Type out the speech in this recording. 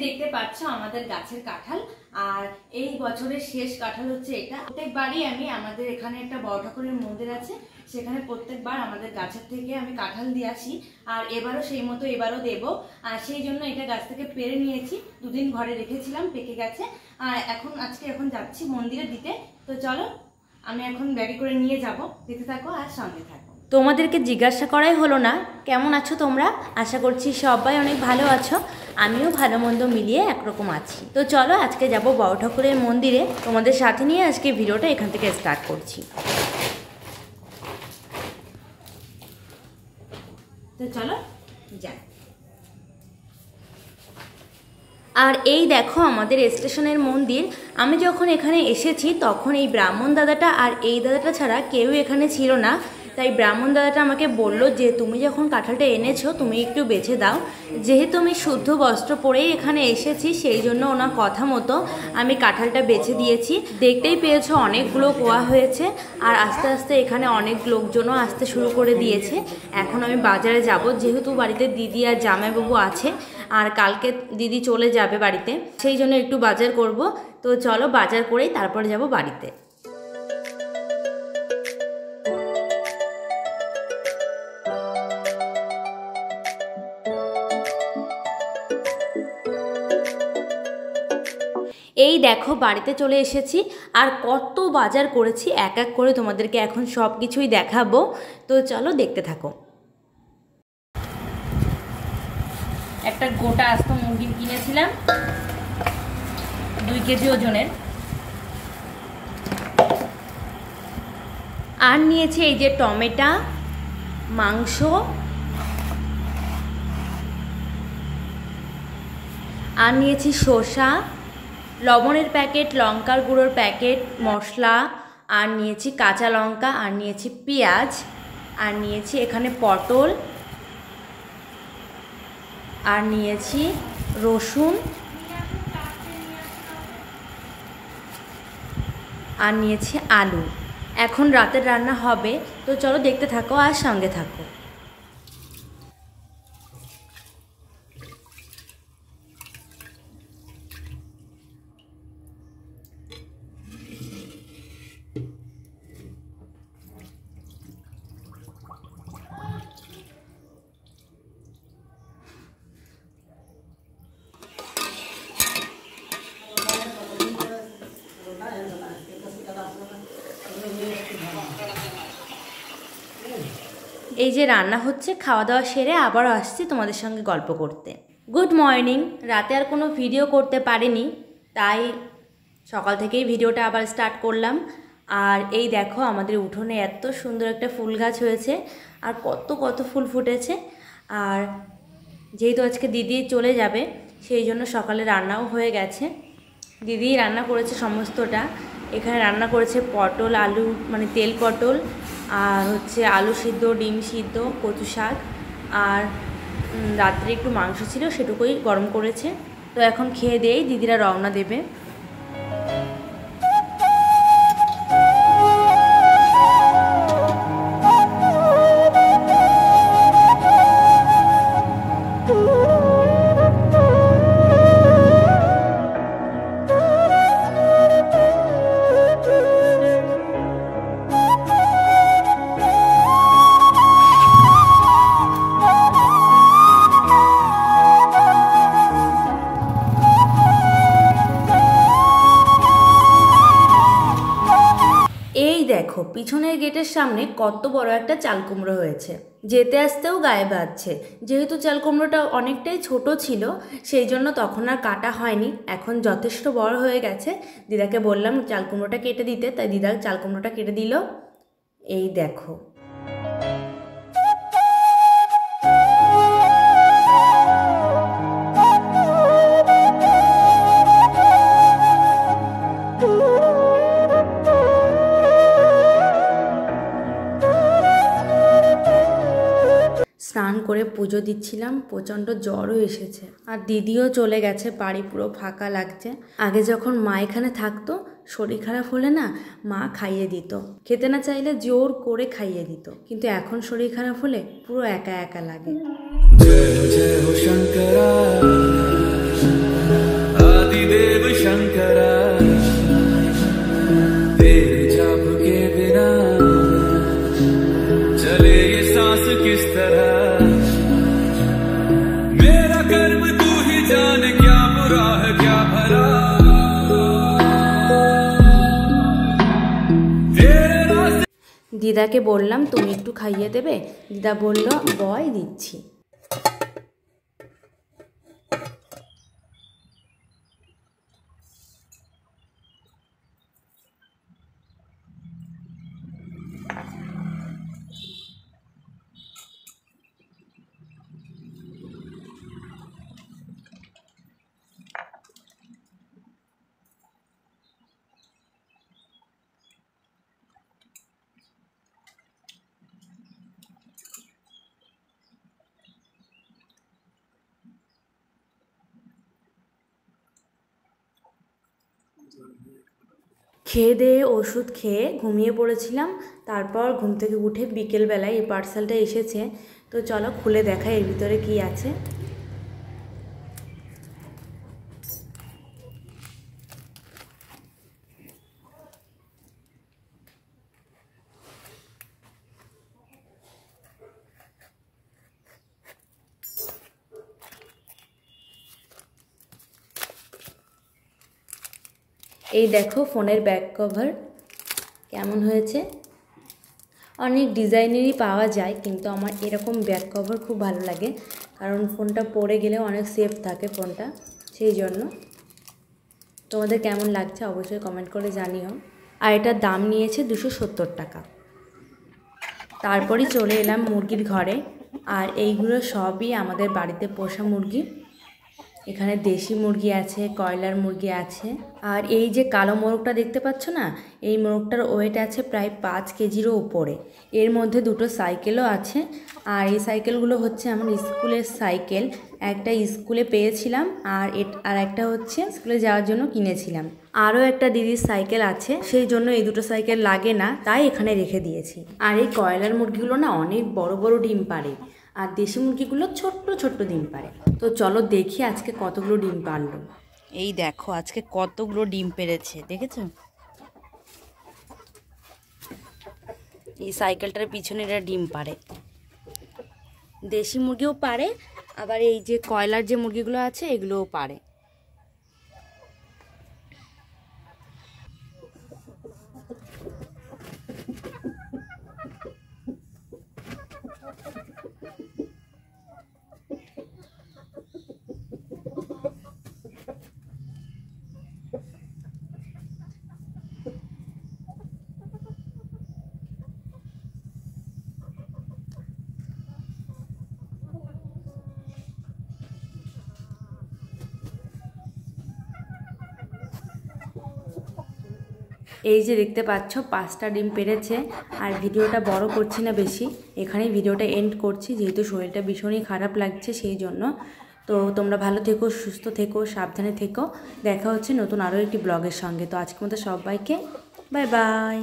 দেখতে পাচ্ছ আমাদের গাছের কাঁঠাল, আর এই বছরের শেষ কাঁঠাল হচ্ছে এটা। প্রত্যেকবারই আমি আমাদের এখানে একটা বড় ঠাকুরের মন্দির আছে, সেখানে প্রত্যেকবার আমাদের গাছের থেকে আমি কাঁঠাল দিয়ে আসি, আর এবারও সেই মতো এবারও দেবো। আর সেই জন্য এটা গাছ থেকে পেরে নিয়েছি, দুদিন ঘরে রেখেছিলাম, পেকে গেছে। আর এখন যাচ্ছি মন্দিরে দিতে। তো চলো আমি এখন ব্যাগে করে নিয়ে যাব, দেখতে থাকো আর সঙ্গে থাকো। তোমাদেরকে জিজ্ঞাসা করাই হলো না, কেমন আছো তোমরা? আশা করছি সবাই অনেক ভালো আছো, আমিও ভালো মন্দ মিলিয়ে একরকম আছি। তো চলো আজকে যাব বড় ঠাকুরের মন্দিরে, তোমাদের সাথে নিয়ে আজকে ভিডিওটা এখান থেকে স্টার্ট করছি। তো চলো যাই। আর এই দেখো আমাদের স্টেশনের মন্দির। আমি যখন এখানে এসেছি তখন এই ব্রাহ্মণ দাদাটা আর এই দাদাটা ছাড়া কেউ এখানে ছিল না। তাই ব্রাহ্মণ দাদাটা আমাকে বলল যে তুমি যখন কাঁঠালটা এনেছো তুমি একটু বেছে দাও। যেহেতু আমি শুদ্ধ বস্ত্র পরেই এখানে এসেছি, সেই জন্য ওনার কথা মতো আমি কাঁঠালটা বেছে দিয়েছি। দেখতেই পেয়েছো অনেকগুলো কোয়া হয়েছে, আর আস্তে আস্তে এখানে অনেক লোকজনও আসতে শুরু করে দিয়েছে। এখন আমি বাজারে যাব, যেহেতু বাড়িতে দিদি আর জামাইবাবু আছে, আর কালকে দিদি চলে যাবে বাড়িতে, সেই জন্য একটু বাজার করব। তো চলো বাজার করেই তারপর যাব বাড়িতে। এই দেখো বাড়িতে চলে এসেছি, আর কত বাজার করেছি এক এক করে তোমাদেরকে এখন সব কিছুই দেখাবো। তো চলো দেখতে থাকো। একটা গোটা আস্ত মুরগি কিনেছিলাম 2 কেজি ওজনের, আর নিয়েছি এই যে টমেটো, মাংস, আর নিয়েছি শসা, লবণের প্যাকেট, লঙ্কার গুঁড়োর প্যাকেট, মশলা, আর নিয়েছি কাঁচা লঙ্কা, আর নিয়েছি পেঁয়াজ, আর নিয়েছি এখানে পটল, আর নিয়েছি রসুন, আর নিয়েছি আলু। এখন রাতের রান্না হবে, তো চলো দেখতে থাকো আর সঙ্গে থাকো। এই যে রান্না হচ্ছে, খাওয়া দাওয়া সেরে আবারও আসছি তোমাদের সঙ্গে গল্প করতে। Good morning. রাতে আর কোনো ভিডিও করতে পারিনি, তাই সকাল থেকেই ভিডিওটা আবার স্টার্ট করলাম। আর এই দেখো আমাদের উঠোনে এত সুন্দর একটা ফুল গাছ হয়েছে, আর কত কত ফুল ফুটেছে। আর যেহেতু আজকে দিদি চলে যাবে, সেই জন্য সকালে রান্নাও হয়ে গেছে। দিদি রান্না করেছে সমস্তটা। এখানে রান্না করেছে পটল আলু, মানে তেল পটল, আর হচ্ছে আলু সিদ্ধ, ডিম সিদ্ধ, কচু শাক, আর রাত্রে একটু মাংস ছিল সেটুকুই গরম করেছে। তো এখন খেয়ে দিয়েই দিদিরা রওনা দেবে। দেখো পিছনের গেটের সামনে কত বড় একটা চাল কুমড়ো হয়েছে, যেতে আসতেও গায়ে বাজছে। যেহেতু চাল কুমড়োটা অনেকটাই ছোট ছিল, সেই জন্য তখন আর কাটা হয়নি। এখন যথেষ্ট বড় হয়ে গেছে। দিদাকে বললাম চাল কুমড়োটা কেটে দিতে, তাই দিদা চাল কুমড়োটা কেটে দিল। এই দেখো স্নান করে পুজো দিচ্ছিলাম, প্রচণ্ড জ্বরও এসেছে। আর দিদিও চলে গেছে, বাড়ি পুরো ফাঁকা লাগছে। আগে যখন মা এখানে থাকতো, শরীর খারাপ হলে না মা খাইয়ে দিত, খেতে না চাইলে জোর করে খাইয়ে দিত। কিন্তু এখন শরীর খারাপ হলে পুরো একা একা লাগে। জয় জয় শঙ্করা शंकरा तेरे जाप के बिना चले ये सांस किस तरह। मेरा कर्म तू ही जाने क्या बुरा है क्या भला। দিদাকে বললাম তুমি একটু খাইয়ে দেবে, দিদা বলল বয় দিচ্ছি। খেয়ে দিয়ে ওষুধ খেয়ে ঘুমিয়ে পড়েছিলাম। তারপর ঘুম থেকে উঠে বিকেলবেলায় এই পার্সেলটা এসেছে, তো চলো খুলে দেখাই এর ভিতরে কি আছে। এই দেখো ফোনের ব্যাক কভার কেমন হয়েছে। অনেক ডিজাইনেরই পাওয়া যায়, কিন্তু আমার এরকম ব্যাক কভার খুব ভালো লাগে, কারণ ফোনটা পড়ে গেলে অনেক সেফ থাকে ফোনটা, সেই জন্য। তোমাদের কেমন লাগছে অবশ্যই কমেন্ট করে জানিও। আর এটার দাম নিয়েছে 270 টাকা। তারপরই চলে এলাম মুরগির ঘরে। আর এইগুলো সবই আমাদের বাড়িতে পোষা মুরগি। এখানে দেশি মুরগি আছে, কয়লার মুরগি আছে। আর এই যে কালো মোরগটা দেখতে পাচ্ছ না, এই মোরগটার ওয়েট আছে প্রায় 5 কেজিরও উপরে। এর মধ্যে দুটো সাইকেলও আছে। আর এই সাইকেলগুলো হচ্ছে আমার স্কুলের সাইকেল। একটা স্কুলে পেয়েছিলাম, আর একটা হচ্ছে স্কুলে যাওয়ার জন্য কিনেছিলাম। আরও একটা দিদির সাইকেল আছে, সেই জন্য এই দুটো সাইকেল লাগে না, তাই এখানে রেখে দিয়েছি। আর এই কয়লার মুরগিগুলো না অনেক বড় বড় ডিম পাড়ে, আর দেশি মুরগিগুলো ছোট্ট ছোট্ট ডিম পাড়ে। তো চলো দেখি আজকে কতগুলো ডিম পারলো। এই দেখো আজকে কতগুলো ডিম পেড়েছে, দেখেছো? এই সাইকেলটার পিছনে এরা ডিম পাড়ে। দেশি মুরগিও পারে, আবার এই যে কয়লার যে মুরগিগুলো আছে এগুলোও পারে। এই যে দেখতে পাচ্ছ 5টা ডিম পেড়েছে। আর ভিডিওটা বড় করছি না বেশি, এখানেই ভিডিওটা এন্ড করছি, যেহেতু শরীরটা ভীষণই খারাপ লাগছে সেই জন্য। তো তোমরা ভালো থেকো, সুস্থ থেকো, সাবধানে থেকো। দেখা হচ্ছে নতুন আরও একটি ব্লগের সঙ্গে। তো আজকের মতো সবাইকে বাই বাই।